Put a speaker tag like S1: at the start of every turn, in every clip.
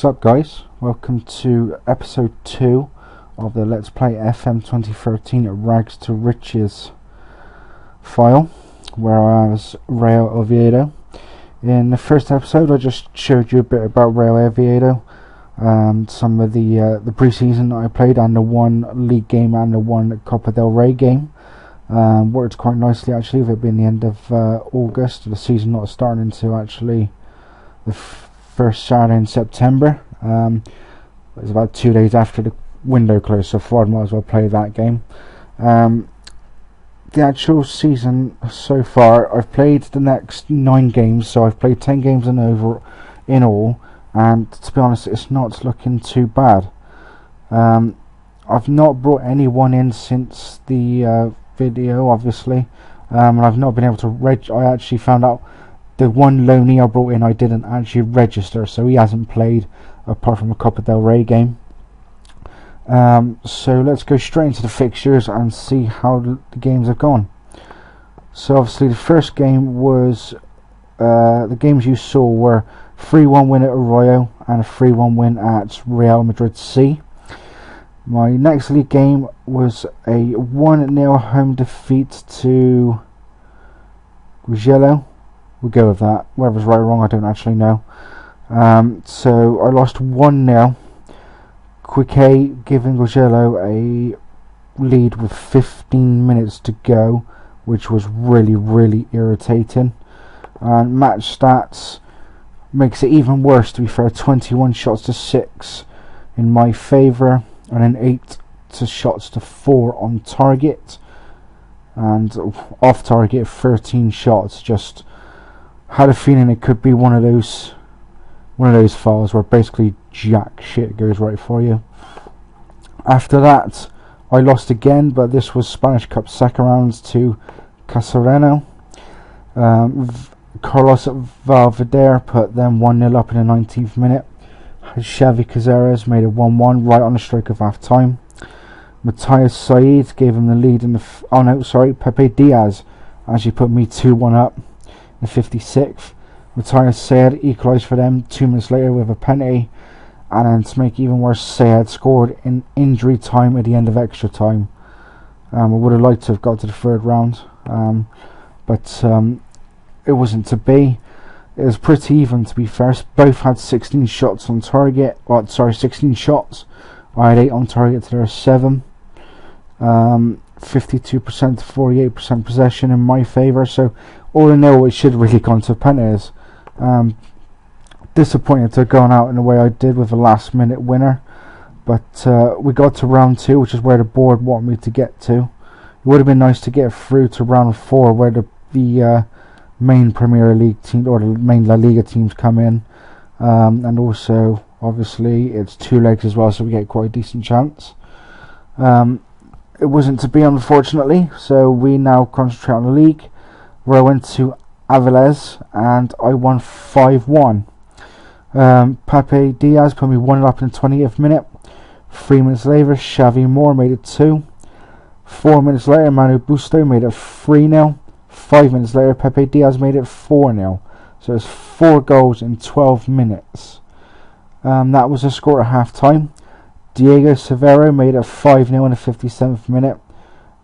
S1: What's up, guys? Welcome to episode 2 of the Let's Play FM 2013 Rags to Riches file, where I was Real Oviedo. In the first episode I just showed you a bit about Real Oviedo, some of the pre-season that I played, and the one league game and the one Copa del Rey game. Worked quite nicely actually, with it being the end of August, the season not starting until actually the first Saturday in September. It was about 2 days after the window closed, so I might as well play that game. The actual season so far, I've played the next 9 games, so I've played 10 games in all, and to be honest, it's not looking too bad. I've not brought anyone in since the video, obviously, and I've not been able to I actually found out the one loanee I brought in, I didn't actually register, so he hasn't played apart from a Copa del Rey game. So let's go straight into the fixtures and see how the games have gone. So obviously the first game was, the games you saw were 3-1 win at Arroyo and a 3-1 win at Real Madrid C. My next league game was a 1-0 home defeat to Ooviedo. We'll go with that. Whether it's right or wrong, I don't actually know. So I lost 1-0. Quique giving Ooviedo a lead with 15 minutes to go, which was really irritating. And match stats makes it even worse, to be fair. 21 shots to 6 in my favour, and then 8 shots to 4 on target, and off target 13 shots. Just had a feeling it could be one of those files where basically jack shit goes right for you. After that I lost again, but this was Spanish Cup second rounds to Casareno. Carlos Valverde put them 1-0 up in the 19th minute. Xavi Cazares made it 1-1 right on the stroke of half time. Matthias Said gave him the lead in the Pepe Diaz actually put me 2-1 up in the 56th. Matthias Said equalised for them 2 minutes later with a penalty, and then to make it even worse, Said scored in injury time at the end of extra time. I would have liked to have got to the third round, but it wasn't to be. It was pretty even, to be fair. Both had 16 shots on target. 16 shots. I had 8 on target to their 7. 52% to 48% possession in my favour. So all in all, it should have really gone to penalties. Disappointed to have gone out in the way I did with a last minute winner. But we got to round 2, which is where the board wanted me to get to. It would have been nice to get through to round 4, where the main Premier League team or the main La Liga teams come in, and also obviously it's 2 legs as well, so we get quite a decent chance. It wasn't to be, unfortunately, so we now concentrate on the league, where I went to Avilés and I won 5-1. Pepe Diaz put me 1-0 up in the 20th minute. 3 minutes later, Xavi Moore made it 2. 4 minutes later, Manu Busto made it 3-0. 5 minutes later, Pepe Diaz made it 4-0. So it's 4 goals in 12 minutes. That was the score at half time. Diego Severo made it 5-0 in the 57th minute.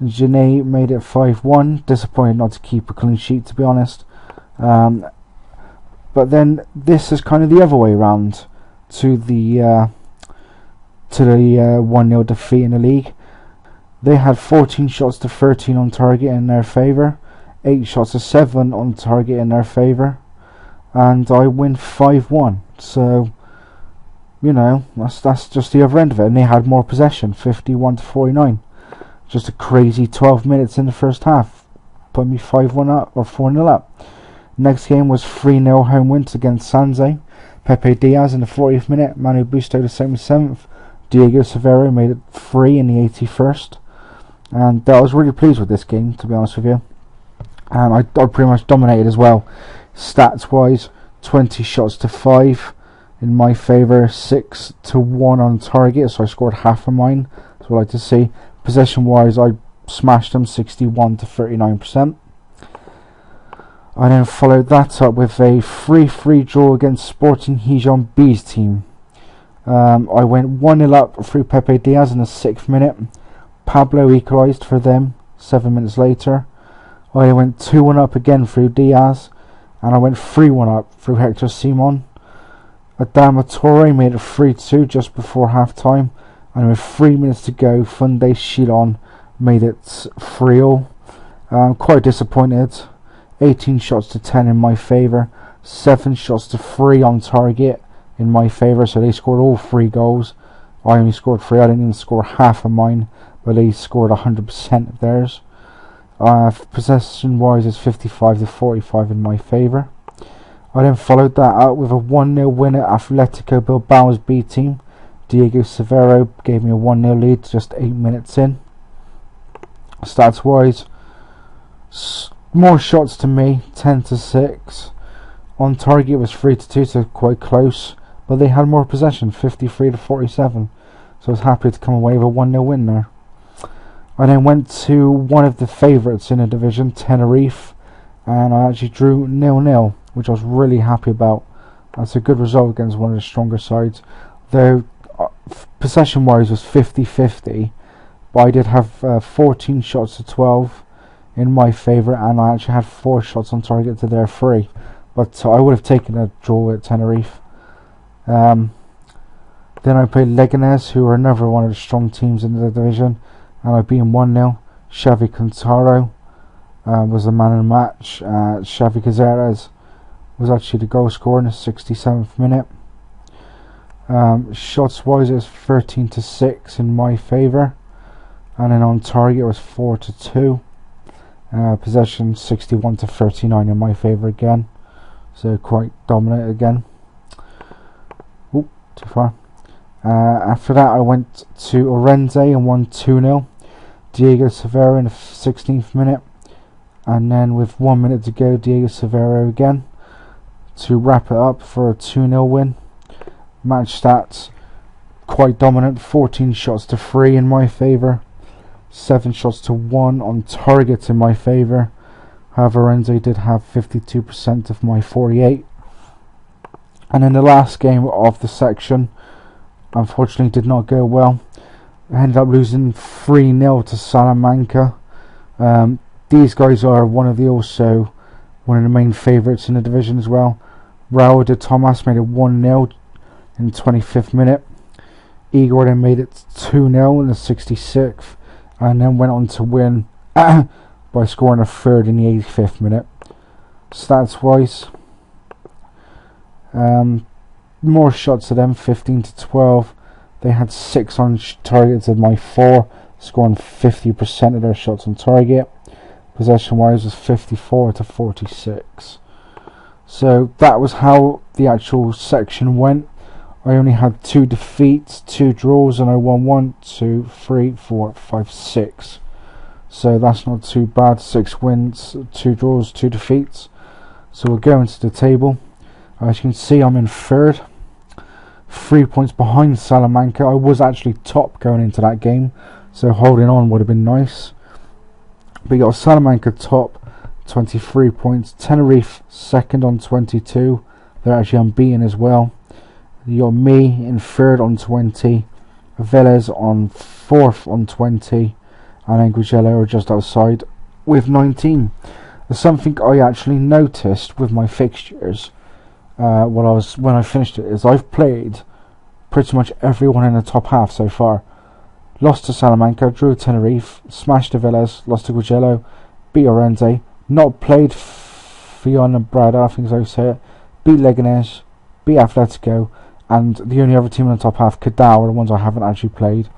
S1: Janae made it 5-1. Disappointed not to keep a clean sheet, to be honest. But then this is kind of the other way around to the 1-0 defeat in the league. They had 14 shots to 13 on target in their favour. 8 shots to 7 on target in their favour, and I win 5-1. So, you know, that's just the other end of it. And they had more possession, 51 to 49. Just a crazy 12 minutes in the first half, put me 5-1 up or 4-0 up. Next game was 3-0 home wins against Sanze. Pepe Diaz in the 40th minute, Manu Busto the 77th, Diego Severo made it 3 in the 81st, and I was really pleased with this game, to be honest with you. And I pretty much dominated as well. Stats wise, 20 shots to 5 in my favour, 6 to 1 on target, so I scored half of mine. That's what I like to see. Possession wise, I smashed them 61 to 39%. I then followed that up with a 3-3 draw against Sporting Gijon B's team. I went 1-0 up through Pepe Diaz in the 6th minute. Pablo equalised for them 7 minutes later. I went 2-1 up again through Diaz, and I went 3-1 up through Hector Simon. Adama Toure made it 3-2 just before half time, and with 3 minutes to go, Funde Chilon made it 3-0. Quite disappointed. 18 shots to 10 in my favour, 7 shots to 3 on target in my favour, so they scored all 3 goals. I only scored 3, I didn't even score half of mine, but they scored 100% of theirs. Possession wise is 55 to 45 in my favour. I then followed that up with a 1-0 win at Atletico Bilbao's B team. Diego Severo gave me a 1-0 lead just 8 minutes in. Stats wise, more shots to me, 10 to 6. On target was 3 to 2, so quite close, but they had more possession, 53 to 47. So I was happy to come away with a 1-0 win there. I then went to one of the favourites in the division, Tenerife, and I actually drew 0-0, which I was really happy about. That's a good result against one of the stronger sides. Though possession wise was 50-50, but I did have 14 shots to 12 in my favour, and I actually had 4 shots on target to their 3. But I would have taken a draw at Tenerife. Then I played Leganés, who are another one of the strong teams in the division, and I beat him 1-0. Xavi Cantaro was the man of the match. Xavi Cazares was actually the goal scorer in the 67th minute. Shots wise it was 13 to 6 in my favour, and then on target it was 4 to 2. Possession 61 to 39 in my favour again, so quite dominant again. Oop, too far. After that I went to Orense and won 2-0. Diego Severo in the 16th minute, and then with 1 minute to go, Diego Severo again to wrap it up for a 2-0 win. Match stats, quite dominant, 14 shots to 3 in my favour, 7 shots to 1 on target in my favour. However, Orense did have 52% of my 48. And in the last game of the section, unfortunately did not go well. I ended up losing 3-0 to Salamanca. These guys are one of the main favourites in the division as well. Raul de Tomas made it 1-0 in the 25th minute. Igor then made it 2-0 in the 66th, and then went on to win by scoring a third in the 85th minute. Stats wise, more shots to them, 15 to 12. They had 6 on target to my 4, scoring 50% of their shots on target. Possession wise was 54 to 46. So that was how the actual section went. I only had 2 defeats, 2 draws, and I won 1, 2, 3, 4, 5, 6. So that's not too bad. 6 wins, 2 draws, 2 defeats. So we'll go into the table. As you can see, I'm in 3rd, 3 points behind Salamanca. I was actually top going into that game, so holding on would have been nice. But you got Salamanca top, 23 points. Tenerife 2nd on 22. They're actually unbeaten as well. You got me in 3rd on 20. Vélez on 4th on 20. And then Gugello are just outside with 19. There's something I actually noticed with my fixtures when I finished it, is I've played pretty much everyone in the top half so far. Lost to Salamanca, drew Tenerife, smashed to Vélez, lost to Gugello, beat Orense, not played Fiona Brada, I think is how you say it, beat Leganés, beat Atletico, and the only other team in the top half, Cadao, are the ones I haven't actually played.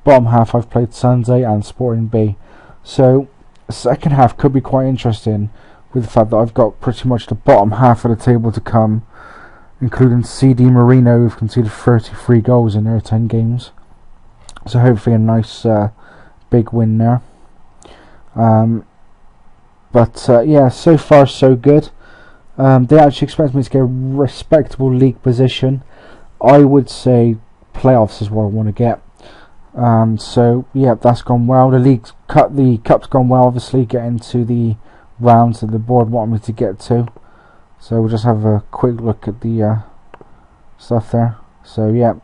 S1: Bottom half I've played Sanze and Sporting B. So the second half could be quite interesting, with the fact that I've got pretty much the bottom half of the table to come, including CD Marino, who've conceded 33 goals in their 10 games. So hopefully a nice big win there. Yeah, so far so good. They actually expect me to get a respectable league position. I would say playoffs is what I want to get. So yeah, that's gone well. The cup's gone well. Obviously, getting to the rounds that the board want me to get to. So we'll just have a quick look at the stuff there. So yeah,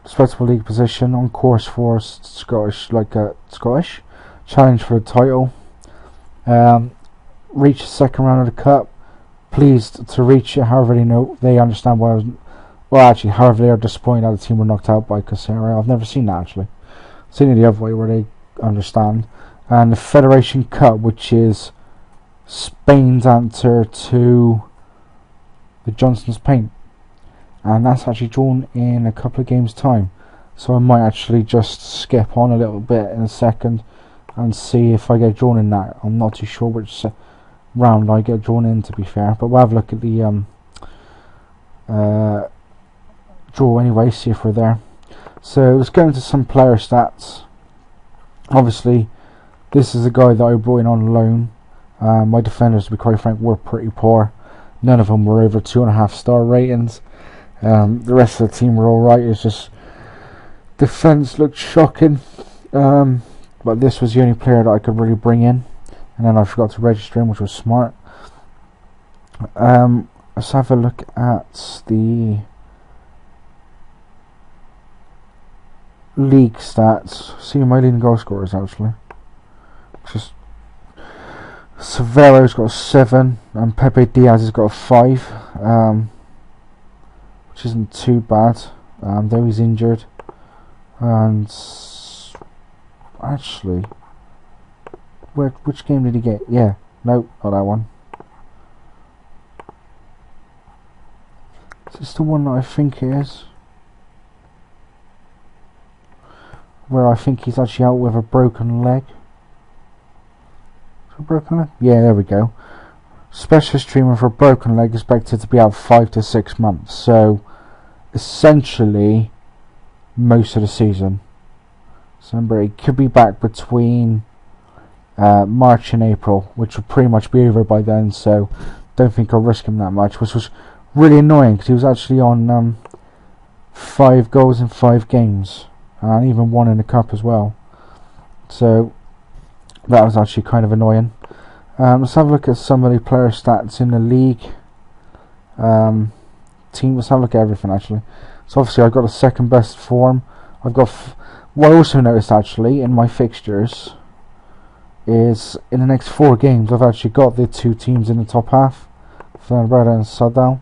S1: respectable league position, on course for Scottish challenge for the title. Reach the second round of the cup. Pleased to reach it. However, they understand why I was. Well, actually, however, they are disappointed that the team were knocked out by Casero. I've never seen that actually. I've seen it the other way where they understand. And the Federation Cup, which is Spain's answer to the Johnson's Paint, and that's actually drawn in a couple of games' time. So I might actually just skip on a little bit in a second and see if I get drawn in that. I'm not too sure which round I get drawn in, to be fair, but we'll have a look at the draw anyway, see if we're there. So let's go into some player stats. Obviously, this is a guy that I brought in on loan. My defenders, to be quite frank, were pretty poor. None of them were over 2.5 star ratings. The rest of the team were alright. It's just defence looked shocking. But this was the only player that I could really bring in, and then I forgot to register him, which was smart. Let's have a look at the league stats. See my leading goal scorers actually. Just Severo's got a 7 and Pepe Diaz has got a 5, which isn't too bad, though he's injured. And actually, which game did he get? Yeah, no, not that one. Is this the one that I think it is? Where I think he's actually out with a broken leg. Is it a broken leg? Yeah, there we go. Specialist treatment for a broken leg, expected to be out 5 to 6 months. So, essentially, most of the season. So remember, he could be back between March and April, which will pretty much be over by then. So, don't think I'll risk him that much, which was really annoying because he was actually on 5 goals in 5 games. And even 1 in the cup as well. So that was actually kind of annoying. Let's have a look at some of the player stats in the league. Team. Let's have a look at everything actually. So obviously I've got the second best form. I've got. What I also noticed actually in my fixtures is in the next 4 games I've actually got the 2 teams in the top half, Fenerbahce and Sadal.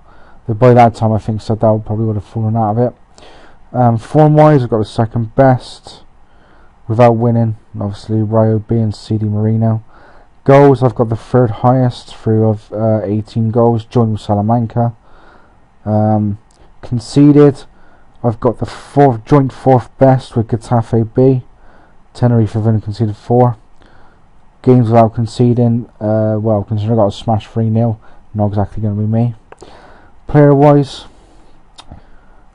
S1: But by that time I think Sadal probably would have fallen out of it. Form wise, I've got the second best without winning, obviously Rio B and CD Marino. Goals, I've got the 3rd highest through of 18 goals, joined with Salamanca. Conceded, I've got the joint 4th best with Getafe B. Tenerife have only conceded 4. Games without conceding, well, considering I got a smash 3-0, not exactly going to be me. Player wise,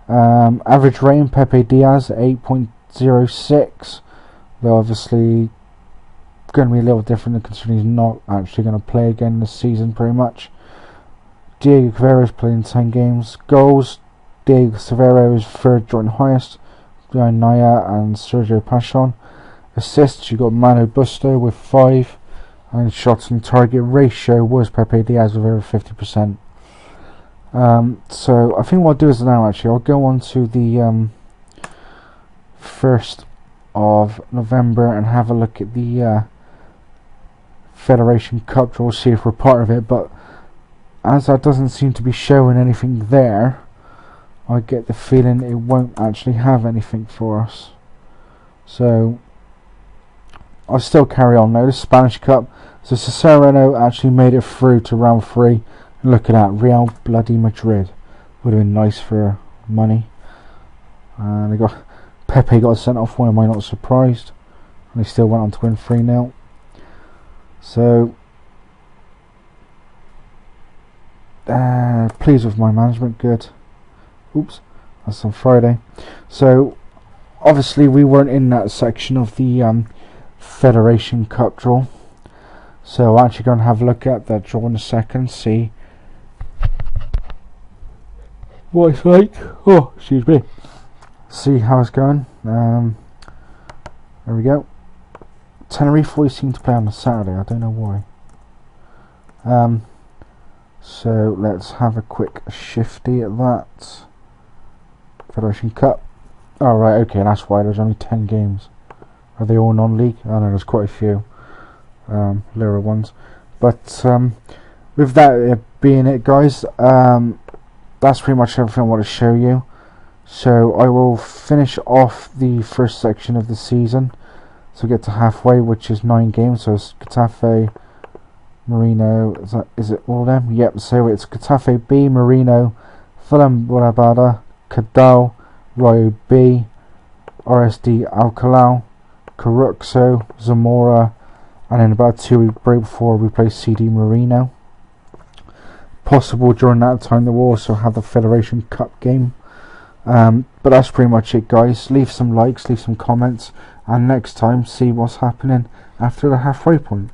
S1: average rating, Pepe Diaz 8.06, though obviously going to be a little different considering he's not actually going to play again this season pretty much. Diego Cavero's playing 10 games. Goals, Diego Severo is 3rd joint highest behind Naya and Sergio Pachon. Assists, you got Manu Busto with 5, and shots on target ratio was Pepe Diaz with over 50%. So I think what I'll do is now actually I'll go on to the 1st of November and have a look at the Federation Cup draw, see if we're part of it, but as that doesn't seem to be showing anything there, I get the feeling it won't actually have anything for us. So I'll still carry on now. The Spanish Cup, so Cesareno actually made it through to round 3. Look at that, Real bloody Madrid. Would have been nice for money. And they got Pepe got sent off. Why am I not surprised? And they still went on to win 3-0. So pleased with my management. Good. Oops, that's on Friday. So obviously we weren't in that section of the Federation Cup draw. So I'm actually going to have a look at that draw in a second. See what it's like. Oh, excuse me. See how it's going. There we go. Tenerife always seem to play on a Saturday. I don't know why. So let's have a quick shifty at that. Federation Cup. Oh right, okay, that's why there's only 10 games. Are they all non-league? Oh no, there's quite a few lower ones. But with that being it, guys, that's pretty much everything I want to show you. So I will finish off the first section of the season. So get to halfway, which is 9 games. So it's Getafe, Marino. Is it all of them? Yep. So it's Getafe B, Marino, Fulham, Guadalajara, Cadal, Rayo B, RSD Alcalá, Caruxo, Zamora, and in about 2 weeks break before we play CD Marino. Possible during that time they will also have the Federation Cup game. But that's pretty much it, guys. Leave some likes, leave some comments, and next time see what's happening after the halfway point.